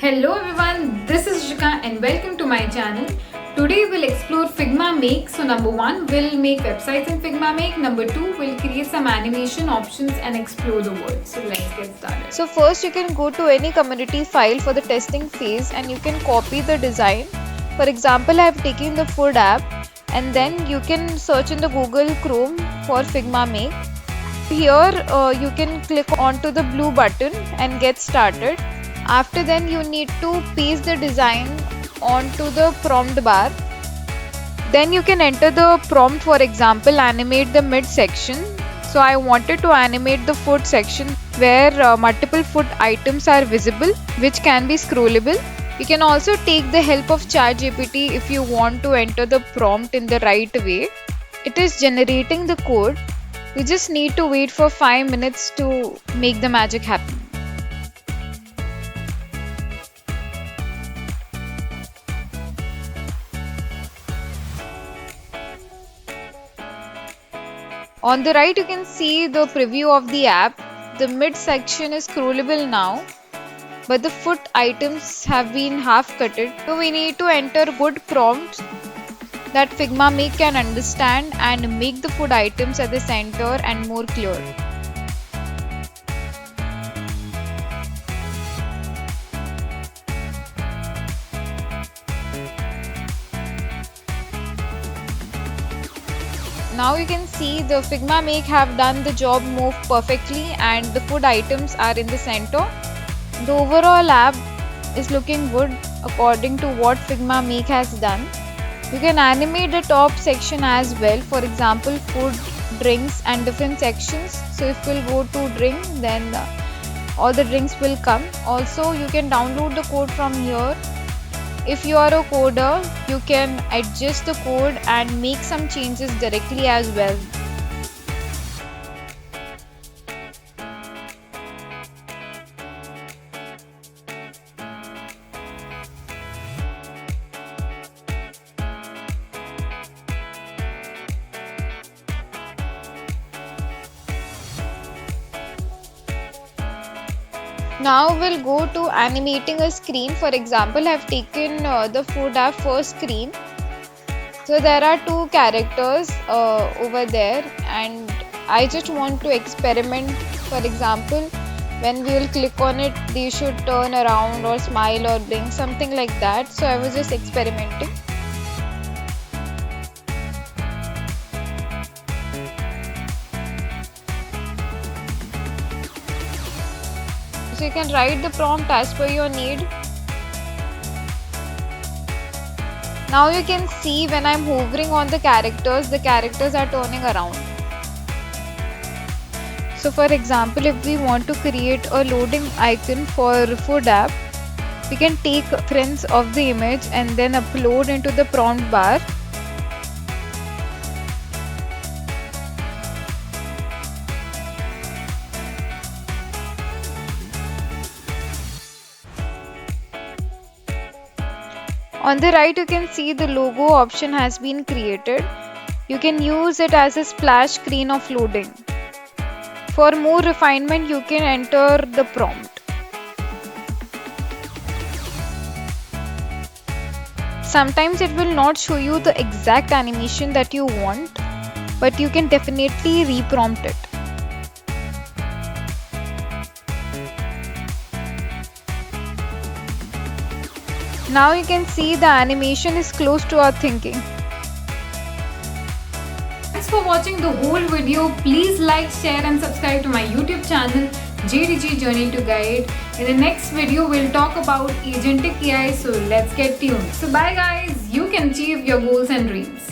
Hello everyone, this is Rishika and welcome to my channel. Today we'll explore Figma Make. So number 1, we'll make websites in Figma Make. Number 2, we'll create some animation options and explore the world. So let's get started. So first you can go to any community file for the testing phase and you can copy the design. For example, I have taken the food app and then you can search in the Google Chrome for Figma Make. Here you can click onto the blue button and get started. After then you need to paste the design onto the prompt bar. Then you can enter the prompt, for example animate the mid section. So I wanted to animate the food section where multiple food items are visible which can be scrollable. You can also take the help of ChatGPT if you want to enter the prompt in the right way. It is generating the code. You just need to wait for 5 minutes to make the magic happen. On the right you can see the preview of the app. The mid section is scrollable now, but the food items have been half cutted. So we need to enter good prompts that Figma Make can understand and make the food items at the center and more clear. Now you can see the Figma Make have done the job move perfectly and the food items are in the center. The overall app is looking good according to what Figma Make has done. You can animate the top section as well, for example food, drinks and different sections. So if we'll go to drink, then all the drinks will come. Also you can download the code from here. If you are a coder, you can adjust the code and make some changes directly as well. Now we'll go to animating a screen. For example, I've taken the food app first screen. So there are 2 characters over there and I just want to experiment. For example, when we will click on it, they should turn around or smile or blink, something like that. So I was just experimenting. So you can write the prompt as per your need. Now you can see when I'm hovering on the characters are turning around. So for example, if we want to create a loading icon for food app, we can take reference of the image and then upload into the prompt bar. On the right you can see the logo option has been created. You can use it as a splash screen of loading. For more refinement you can enter the prompt. Sometimes it will not show you the exact animation that you want, but you can definitely reprompt it. Now you can see the animation is close to our thinking. Thanks for watching the whole video. Please like, share and subscribe to my YouTube channel JDG Journey to Guide. In the next video we'll talk about agentic AI, so let's get tuned. So bye guys, you can achieve your goals and dreams.